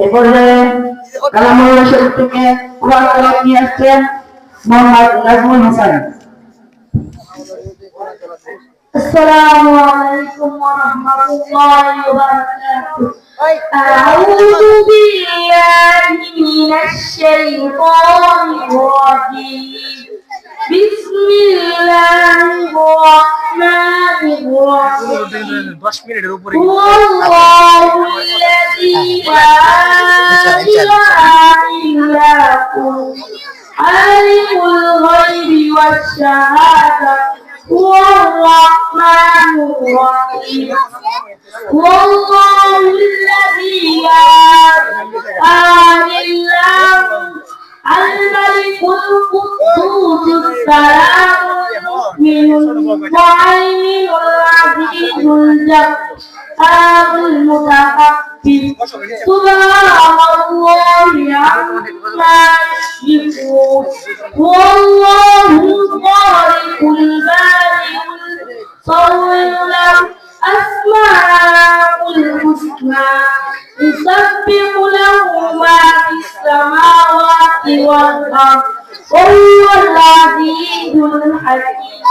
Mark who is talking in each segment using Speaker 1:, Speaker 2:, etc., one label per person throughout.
Speaker 1: এ পর্যায়ে কালামুল্লাহ শরীফ থেকে কোরআন তেলাওয়াত নিয়ে আসছেন মোহাম্মদ নাজমুল হাসান।
Speaker 2: السلام عليكم ورحمة الله وبركاته. أعوذ بالله من الشيطان الرجيم. بسم الله الرحمن الرحيم. هو الله الذي لا إله إلا هو عالم الغيب والشهادة هو الرحمن الرحيم. هو الله الذي لا إله إلا هو الملك القدوس السلام المؤمن المهيمن العزيز الجبار المتكبر سبحان الله عما يشركون. هو الله الخالق البارئ المصور له أسماء الحسنى يسبح له ما في السماوات والأرض وهو العزيز الحكيم.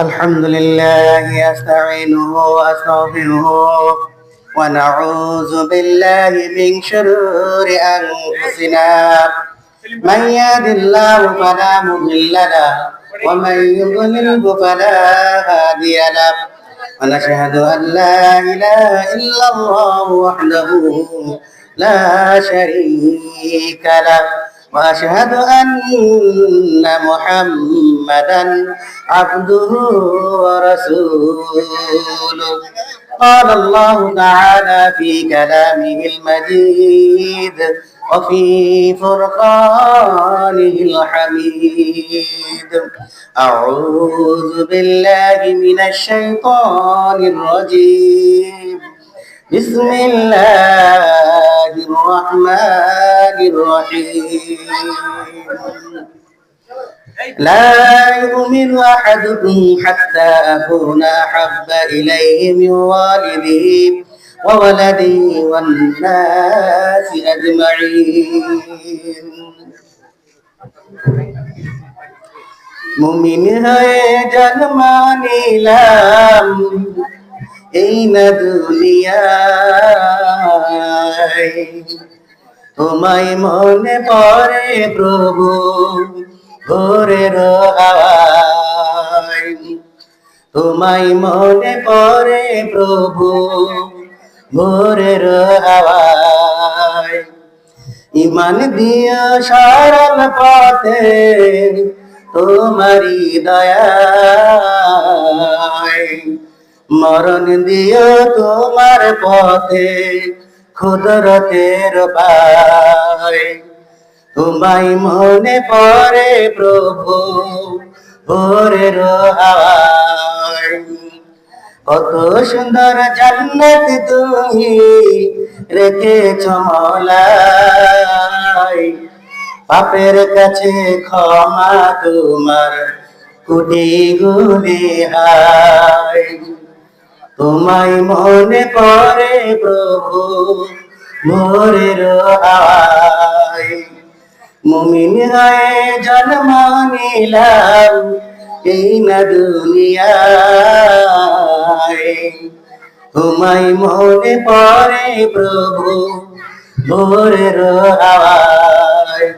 Speaker 3: الحمد لله أستعينه وأستغفره ونعوذ بالله من شرور أنفسنا من يهد الله فلا مضل له ومن يضلل فلا هادي له ونشهد أن لا إله إلا الله وحده لا شريك له وأشهد أن محمدا عبده ورسوله. قال الله تعالى في كلامه المجيد وفي فرقانه الحميد. أعوذ بالله من الشيطان الرجيم. بسم الله الرحمن الرحيم. لا يؤمن أحدكم حتى أكون أحب إليه من والده وولده والناس أجمعين. মুমিন হয়ে জন্ম নিলাম এই না দুনিয়ায়, তোমায় মনে পড়ে প্রভু ভোরের হাওয়ায়, তোমায় মনে পড়ে প্রভু ভোরের হাওয়ায়। ইমান দিয়া সরল পথে তোমারি দয়ায়, মরণ দিও তোমার পথে কুদরতের পায়। তোমায় মনে পড়ে প্রভু ভোরের হাওয়ায়। কত সুন্দর জান্নাত তুমি রেখেছ মওলায়, পাপের কাছে ক্ষমা তোমার কোটি গুণে হায়। তোমায় মনে পড়ে প্রভু ভোরের হাওয়ায়। মুমিন হয়ে জন্ম নিলাম এই না দুনিয়ায়, তোমায় মনে পড়ে প্রভু ভোরের হাওয়ায়।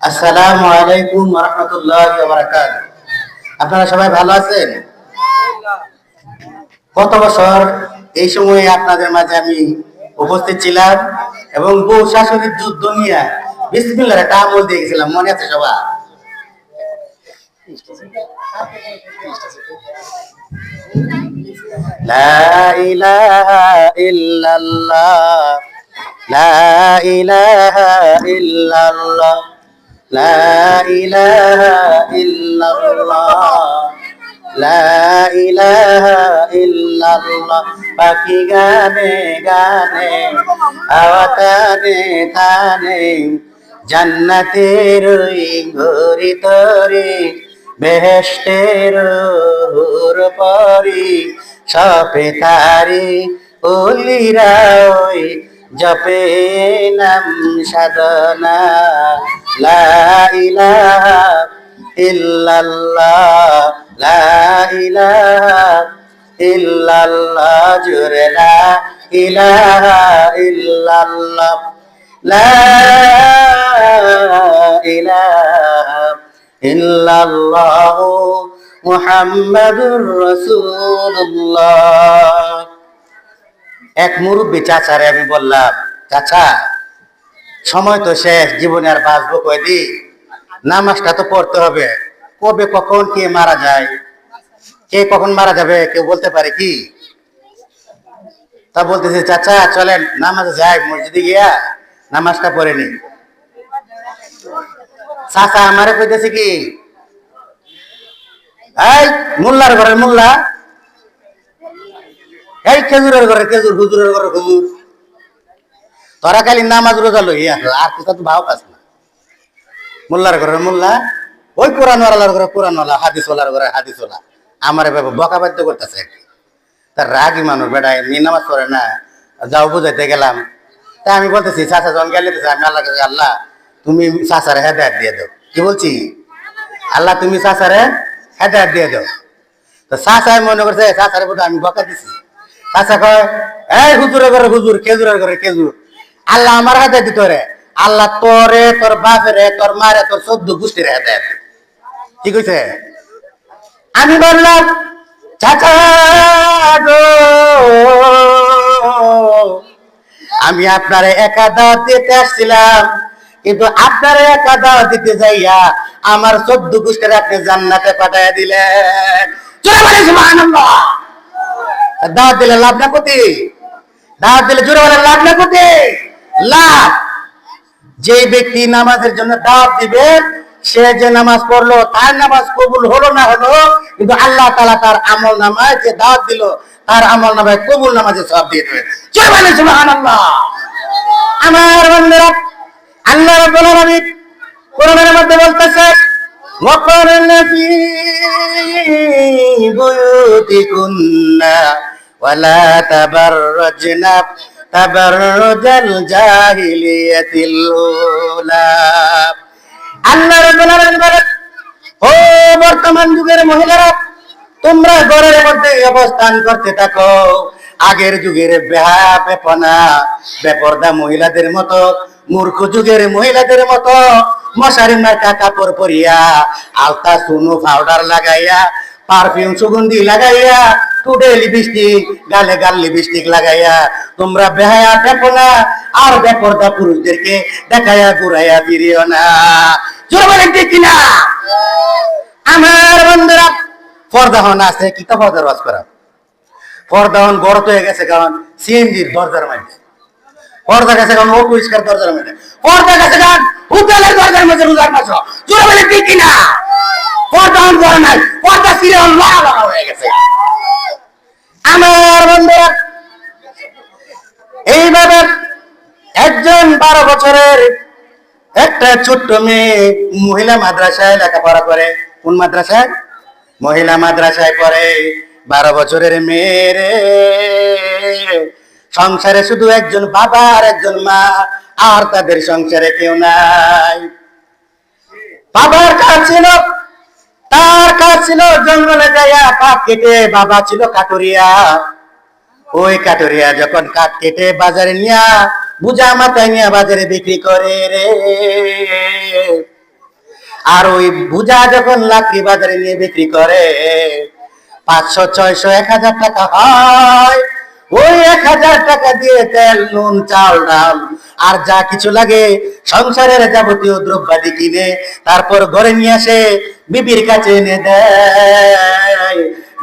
Speaker 3: আসসালামু আলাইকুম ওয়া রাহমাতুল্লাহি ওয়া বারাকাতুহু। আপনারা সবাই ভালো আছেন? গত বছর এই সময়ে আপনাদের মাঝে আমি উপস্থিত ছিলাম এবং বউ শাশুড়ির যুদ্ধ নিয়ে বিসমিল্লাহ একটা আমল দিয়ে গেছিলাম, মনে আছে সবার? লা ইলাহা ইল্লাল্লাহ, লা ইলাহা ইল্লাল্লাহ, লা ইলাহা ইল্লাল্লাহ, লা ইলাহা ইল্লাল্লাহ। ইল্লাল্লাহ পাখি গানে গানে আওয়াতানে তানে জান্নাতের ওই ঘরি তরে বেহেশতের হুর পরি সপে তারি ওলিরা ওই জপে নাম সাধনা লা ইলাহা ইল্লাল্লাহ লা ইলাহা ইল্লাল্লাহ জুরে লা ইলাহা ইল্লাল্লাহ লা ইলাহা ইল্লাল্লাহ মুহাম্মাদুর রাসূলুল্লাহ। এক মুরব্বী চাচারে আমি বললাম, চাচা সময় তো শেষ, জীবনে আর বাঁচবো কয়দিন, নামাজটা তো পড়তে হবে, কবে কখন কে মারা যায়, কে কখন মারা যাবে কেউ বলতে পারে কি? তা বলতেছে, চাচা চলেন নামাজে যাই, মসজিদে গিয়া নামাজটা পড়ে নি। চাচা আমারে কইতেছে কি, এই মোল্লার ঘরের মোল্লা, এই খেজুরের ঘরের খেজুর, হুজুরের ঘরের হুজুর, তোরা খালি নামাজ রোজা লইয়া আর কিছু তো ভাও পাস না। মোল্লার ঘরের মোল্লা, ওই কোরআনওয়ালার ঘরে কোরআনওয়ালা, হাদিসওয়ালার ঘরে হাদিসওয়ালা, আমার বকা বাধ্য করতেছে। তার রাগি মানুষ বেটা, এমনি নামাজ পড়ে না, যাও বুঝাইতে গেলাম। তা আমি বলতেছি, চাচা যখন গেলে আমি আল্লাহ কাছে, আল্লাহ তুমি চাচারে হেদায়েত দিয়ে দাও। কি বলছি? আল্লাহ তুমি চাচারে হেদায়েত দিয়ে দাও। তো চাচা মনে করছে চাচারে বোধ আমি বকা দিছি। চাচা কয়, এই হুজুরের ঘরে হুজুর, খেজুরের ঘরে খেজুর, আল্লাহ আমার হেদায়েত দিত রে, আল্লাহ তোরে, তোর বাপেরে, তোর মারে, তোর 14 গোষ্ঠীর হেদায়েত। কি কইছে? আমি বললাম, চাচা গো, আমি আপনারে একা দাওয়াত দিতে আসছিলাম, কিন্তু আপনারে একা দাওয়াত দিতে যাইয়া আমার 14 গোষ্ঠীর আপনি জান্নাতে পাঠাইয়া দিলেন। জোরে বলে সুবহানাল্লাহ। দাওয়াত দিলে লাভ না ক্ষতি? দাওয়াত দিলে জোরে বলে লাভ না ক্ষতি? লাভ। যে ব্যক্তি নামাজের জন্য দাওয়াত দিবে, সে যে নামাজ পড়লো, তার নামাজ কবুল হলো না হলো, কিন্তু আল্লাহ তাআলা তার আমল নামায় যে দাওয়াত দিল, তার আমল নামায় কবুল নামাজে সওয়াব দিয়ে দেবে। জোরে বলে সুবহানাল্লাহ। আমার বন্ধুরা, আল্লাহ রাব্বুল আলামিন কোরআনের মধ্যে বলতেছে, ওয়াকারনা ফী বুয়ুতিকুন্না ওয়ালা তাবাররাজনা তাবাররুজাল জাহিলিয়াতিল উলা। আল্লাহ রাব্বুল আলামিন বলেন, ও বর্তমান যুগের মহিলারা, তোমরা ঘরের মধ্যে অবস্থান করতে থাকো আগের যুগের বেহায়া বেপনা বেপরদা মহিলাদের মতো, মূর্খ যুগের মহিলাদের মতো মশারি মার্কা কাপড় পরিয়া, আলতা সুনু পাউডার লাগাইয়া, পারফিউম সুগন্ধি লাগাইয়া, টুডে লিপস্টিক, গালে গাল লিপস্টিক লাগাইয়া তোমরা বেহায়া বেপনা আর বেপরদা পুরুষদেরকে দেখাইয়া ঘুরাইয়া ফিরিও না। জোরে বলেন ঠিক কিনা? আমার বন্ধুরা, পর্দা হন আছে, কি তো পর্দার ওয়াজ করা, পর্দা হন গড়ত হয়ে গেছে, কারণ সিএনজির দরজার মধ্যে পর্দা গেছে, কারণ অপরিষ্কার দরজার মধ্যে পর্দা গেছে, কারণ হোটেলের দরজার মধ্যে রোজার মাস। জোরে বলে ঠিক কিনা? পর্দা হন করে নাই, পর্দা সিরে হন লাগা হয়ে গেছে। আমার বন্ধুরা, এইভাবে একজন 12 বছরের একটা ছোট্ট মেয়ে মহিলা মাদ্রাসায় লেখাপড়া করে। কোন মাদ্রাসায়? মহিলা মাদ্রাসায় পড়ে। 12 বছরের মেয়েরে সংসারে শুধু একজন বাবা আর একজন মা, আর তাদের সংসারে কেউ নাই। বাবার কাজ ছিল, তার কাজ ছিল জঙ্গলে যাইয়া কাঠ কেটে, বাবা ছিল কাটুরিয়া। ওই কাটুরিয়া যখন কাঠ কেটে বাজারে নিয়া বুঝা মাথায় নিয়ে বাজারে বিক্রি করে রে, আর ওই বুঝা যখন লাকড়ি বাজারে নিয়ে বিক্রি করে 500, 600, 1000 টাকা হয়। ওই 1000 টাকা দিয়ে তেল, নুন, চাল, ডাল আর যা কিছু লাগে সংসারের যাবতীয় দ্রব্যাদি কিনে তারপর ঘরে নিয়ে আসে, বিবির কাছে এনে দেয়।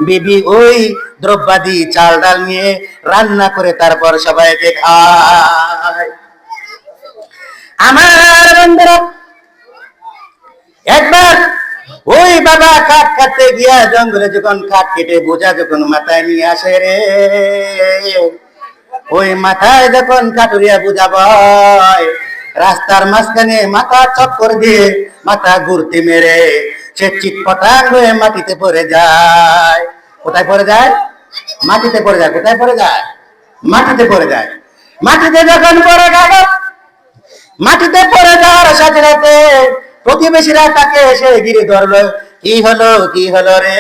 Speaker 3: বিবি ওই দ্রব্যাদি চাল ডাল নিয়ে রান্না করে তারপর সবাইকে খায়। আমার বন্ধুরা, একবার ওই বাবা কাঠ কাটতে গিয়া জঙ্গলে যখন কাঠ কেটে বোঝা যখন মাথায় নিয়ে আসে রে, ওই মাথায় যখন কাটুরিয়া বোঝা বয়, রাস্তার মাঝখানে মাথা চক্কর দিয়ে মাথা ঘুরতে মেরে সে চিৎপটাং হয়ে মাটিতে পড়ে যায়। কোথায় পড়ে যায়? মাটিতে পড়ে যায়। কোথায় পড়ে যায়? মাটিতে পড়ে যায়। মাটিতে যখন পড়ে গেল, মাটিতে পড়ে যাওয়ার সাথে সাথে প্রতিবেশীরা তাকে এসে ঘিরে ধরলো। কি হলো, কি হলো রে?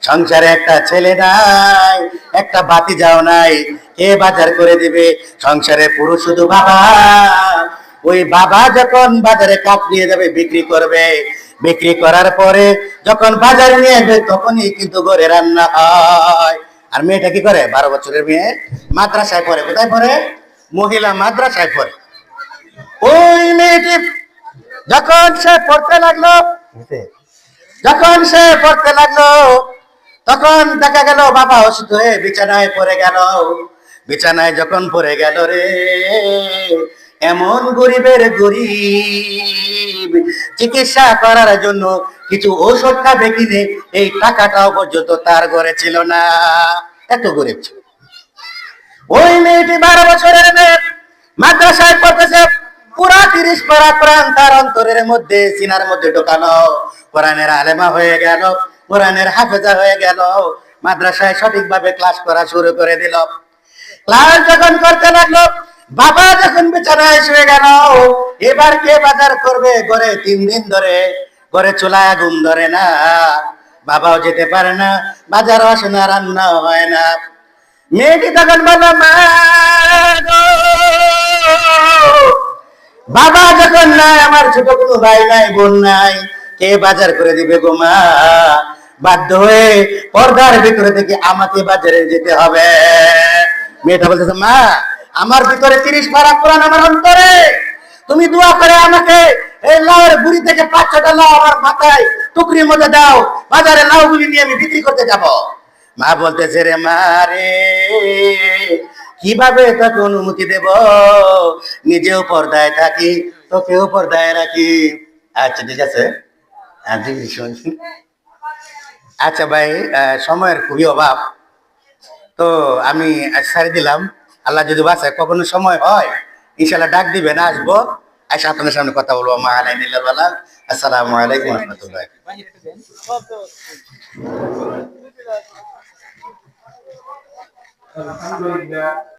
Speaker 3: সংসারে একটা ছেলে নাই, একটা বাতি যাও নাই, কে বাজার করে দিবে? সংসারে পুরো শুধু বাবা। ওই বাবা যখন বাজারে কাঠ নিয়ে যাবে বিক্রি করবে, বিক্রি করার পরে যখন বাজারে নিয়ে আসবে তখনই কিন্তু ঘরে রান্না হয়। আর মেয়েটা কি করে? 12 বছরের মেয়ে, মাদ্রাসায় পড়ে। কোথায় পড়ে? মহিলা মাদ্রাসায় পড়ে। ওই মেয়েটি যখন সে পড়তে লাগলো, যখন সে পড়তে লাগলো তখন দেখা গেল বাবা অসুস্থ হয়ে বিছানায় পড়ে গেল। বিছানায় যখন পড়ে গেল রে, এমন গরিবের গরিব, চিকিৎসা করার জন্য কিছু ঔষধ খাবে কিনে এই টাকাটাও পর্যন্ত তার ঘরে ছিল না, এত গরিব ছিল। ওই মেয়েটি 12 বছরের মেয়ে, মাদ্রাসায় পড়তেছে। পুরা 30 পারা কোরআন তার অন্তরের মধ্যে, সিনার মধ্যে ঢোকানো। কোরআনের আলেমা হয়ে গেল, কোরআনের হাফেজা হয়ে গেল। মাদ্রাসায় সঠিকভাবে ক্লাস করা শুরু করে দিল। ক্লাস যখন করতে লাগলো, বাবা যখন বিছানায় শুয়ে গেল, এবার কে বাজার করবে? ঘরে 3 দিন ধরে ঘরে চুলায় আগুন ধরে না, বাবাও যেতে পারে না, বাজারও আসে না, রান্নাও হয় না। মেয়েটি তখন বলল, মা গো, বাবা যখন নাই, আমার ছোট কোনো ভাই নাই, বোন নাই, কে বাজার করে দিবে গো মা? বাধ্য হয়ে পর্দার ভিতরে থেকে আমাকে বাজারে যেতে হবে। মেয়েটা বলতেছে, মা আমার ভিতরে 30 পারা কোরআন আমার অন্তরে, তুমি দোয়া করে আমাকে এই লাউয়ের বুড়ি থেকে 5-6টা লাউ আমার মাথায় টুকরির মধ্যে দাও, বাজারে লাউগুলি নিয়ে আমি বিক্রি করতে যাব। মা বলতেছে, রে মা রে, কিভাবে তাকে অনুমতি দেব? নিজেও পর্দায় থাকি, তোকেও পর্দায় রাখি। আচ্ছা ঠিক আছে, আচ্ছা ভাই, সময়ের খুবই অভাব, তো আমি ছাড়ি দিলাম। আল্লাহ যদি বাঁচায় কখনো সময় হয় ইনশাল্লাহ ডাক দিবেন, আসবো, এসে আপনাদের সামনে কথা বলবো। মা আলাইনিল্লাহ। আসসালামু আলাইকুম ওয়া রাহমাতুল্লাহ।